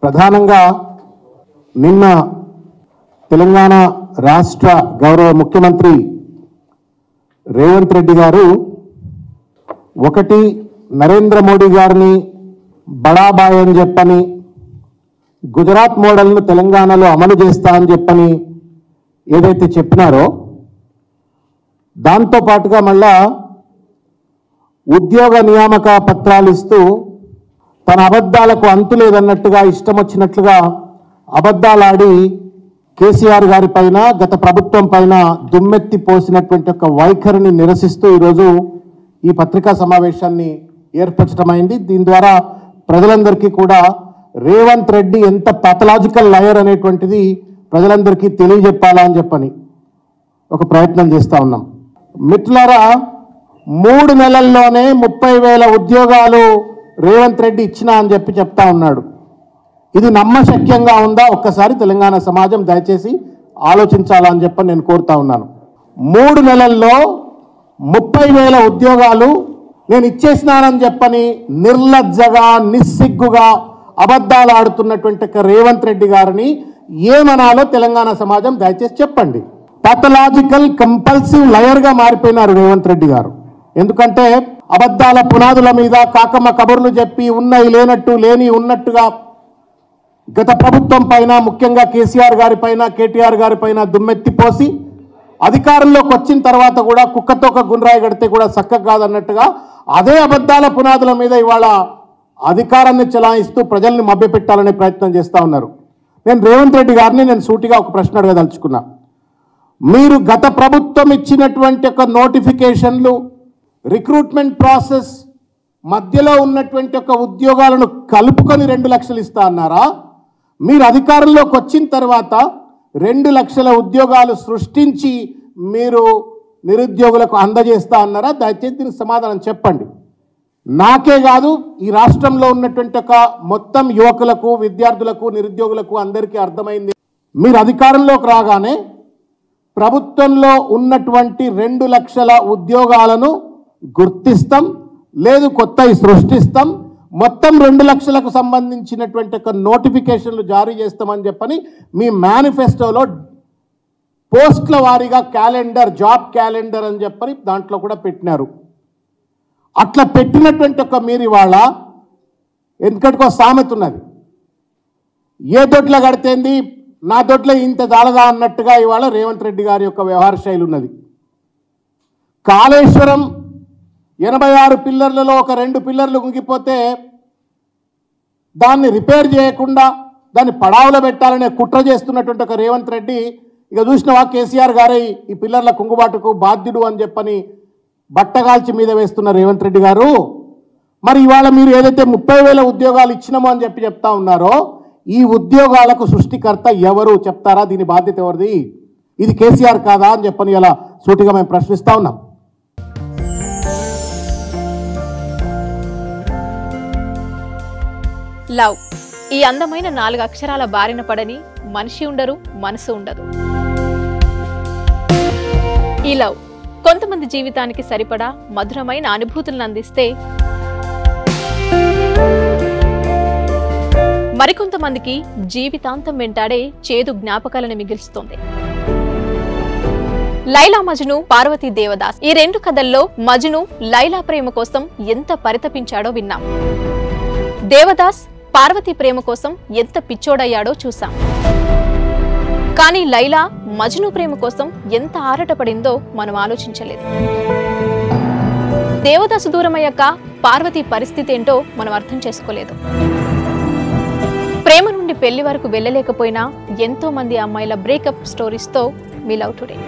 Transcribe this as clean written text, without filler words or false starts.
ప్రధానంగా నిన్న తెలంగాణ రాష్ట్ర గౌరవ ముఖ్యమంత్రి రేవంత్ రెడ్డి గారు ఒకటి నరేంద్ర మోడీ గారిని బడాబాయ్ అని చెప్పని గుజరాత్ మోడల్ను తెలంగాణలో అమలు చేస్తా అని చెప్పని ఏదైతే చెప్పినారో దాంతో పాటుగా మళ్ళా ఉద్యోగ నియామక పత్రాలు ఇస్తూ తన అబద్ధాలకు అంతు లేదన్నట్టుగా ఇష్టం వచ్చినట్లుగా అబద్ధాలాడి కేసీఆర్ గారి పైన గత ప్రభుత్వం పైన దుమ్మెత్తి పోసినటువంటి ఒక వైఖరిని నిరసిస్తూ ఈరోజు ఈ పత్రికా సమావేశాన్ని ఏర్పరచడమైంది. దీని ద్వారా ప్రజలందరికీ కూడా రేవంత్ రెడ్డి ఎంత పాథలాజికల్ లయర్ అనేటువంటిది ప్రజలందరికీ తెలియజెప్పాలా అని చెప్పని ఒక ప్రయత్నం చేస్తూ ఉన్నాం. మిత్రులారా, 3 నెలల్లోనే 30,000 ఉద్యోగాలు రేవంత్ రెడ్డి ఇచ్చినా అని చెప్పి చెప్తా ఉన్నాడు. ఇది నమ్మశక్యంగా ఉందా? ఒక్కసారి తెలంగాణ సమాజం దయచేసి ఆలోచించాలని చెప్పి నేను కోరుతా ఉన్నాను. 3 నెలల్లో 30,000 ఉద్యోగాలు నేను ఇచ్చేసినానని చెప్పని నిర్లజ్జగా నిస్సిగ్గుగా అబద్ధాలు ఆడుతున్నటువంటి రేవంత్ రెడ్డి గారిని ఏమనాలో తెలంగాణ సమాజం దయచేసి చెప్పండి. పాథలాజికల్ కంపల్సివ్ లయర్గా మారిపోయినారు రేవంత్ రెడ్డి గారు. ఎందుకంటే అబద్ధాల పునాదుల మీద కాకమ్మ కబుర్లు చెప్పి ఉన్నాయి లేనట్టు లేని ఉన్నట్టుగా గత ప్రభుత్వం పైన ముఖ్యంగా కేసీఆర్ గారి పైన కేటీఆర్ గారి పైన దుమ్మెత్తిపోసి అధికారంలోకి వచ్చిన తర్వాత కూడా కుక్కతో ఒక గుండ్రాయి గడితే కూడా చక్కగా కాదన్నట్టుగా అదే అబద్ధాల పునాదుల మీద ఇవాళ అధికారాన్ని చెలాయిస్తూ ప్రజల్ని మభ్యపెట్టాలనే ప్రయత్నం చేస్తూ ఉన్నారు. నేను రేవంత్ రెడ్డి గారిని సూటిగా ఒక ప్రశ్న అడగదలుచుకున్నా. మీరు గత ప్రభుత్వం ఇచ్చినటువంటి ఒక నోటిఫికేషన్లు రిక్రూట్మెంట్ ప్రాసెస్ మధ్యలో ఉన్నటువంటి ఒక ఉద్యోగాలను కలుపుకొని 2 లక్షలు ఇస్తా అన్నారా? మీరు అధికారంలోకి వచ్చిన తర్వాత 2 లక్షల ఉద్యోగాలు సృష్టించి మీరు నిరుద్యోగులకు అందజేస్తా అన్నారా? దయచేసి దీనికి సమాధానం చెప్పండి. నాకే కాదు, ఈ రాష్ట్రంలో ఉన్నటువంటి ఒక మొత్తం యువకులకు విద్యార్థులకు నిరుద్యోగులకు అందరికీ అర్థమైంది. మీరు అధికారంలోకి రాగానే ప్రభుత్వంలో ఉన్నటువంటి 2 లక్షల ఉద్యోగాలను గుర్తిస్తాం, లేదు కొత్తవి సృష్టిస్తాం, మొత్తం 2 లక్షలకు సంబంధించినటువంటి ఒక నోటిఫికేషన్లు జారీ చేస్తామని చెప్పని మీ మేనిఫెస్టోలో పోస్టుల వారీగా క్యాలెండర్, జాబ్ క్యాలెండర్ అని చెప్పని దాంట్లో కూడా పెట్టినారు. అట్లా పెట్టినటువంటి ఒక మీరు ఇవాళ ఎందుకంటే సామెత ఉన్నది, ఏ దొడ్ల కడితేంది నా దొడ్ల ఇంత జాలదా అన్నట్టుగా ఇవాళ రేవంత్ రెడ్డి గారి యొక్క వ్యవహార శైలి ఉన్నది. కాళేశ్వరం 86 పిల్లర్లలో ఒక 2 పిల్లర్లు ఉంగిపోతే దాన్ని రిపేర్ చేయకుండా దాన్ని పడావులో పెట్టాలనే కుట్ర చేస్తున్నటువంటి ఒక రేవంత్ రెడ్డి ఇక చూసినవా కేసీఆర్ గారే ఈ పిల్లర్ల కుంగుబాటుకు బాధ్యుడు అని చెప్పని బట్టగాల్చి మీద వేస్తున్న రేవంత్ రెడ్డి గారు. మరి ఇవాళ మీరు ఏదైతే 30,000 ఉద్యోగాలు ఇచ్చినామో అని చెప్పి చెప్తా ఉన్నారో ఈ ఉద్యోగాలకు సృష్టికర్త ఎవరు చెప్తారా? దీని బాధ్యత ఎవరిది? ఇది కేసీఆర్ కాదా అని చెప్పని ఇలా సూటిగా మేము ప్రశ్నిస్తా ఉన్నాం. లవ్, ఈ అందమైన 4 అక్షరాల బారిన పడని మనిషి ఉండరు, మనసు ఉండదు. ఈ లవ్ కొంతమంది జీవితానికి సరిపడా మధురమైన అనుభూతులను అందిస్తే మరికొంతమందికి జీవితాంతం వెంటాడే చేదు జ్ఞాపకాలను మిగిల్చుతోంది. లైలా మజ్ను, పార్వతీ దేవదాస్ ఈ 2 కథల్లో మజ్ను లైలా ప్రేమ కోసం ఎంత పరితపించాడో విన్నాం. దేవదాస్ పార్వతి ప్రేమ కోసం ఎంత పిచ్చోడయ్యాడో చూసాం. కానీ లైలా మజ్ను ప్రేమ కోసం ఎంత ఆరాటపడిందో మనం ఆలోచించలేదు. దేవదాసు దూరమయ్యాక పార్వతి పరిస్థితి ఏంటో మనం అర్థం చేసుకోలేదు. ప్రేమ నుండి పెళ్లి వరకు వెళ్ళలేకపోయినా ఎంతో మంది అమ్మాయిల బ్రేకప్ స్టోరీస్తో మీ లవ్ టుడే.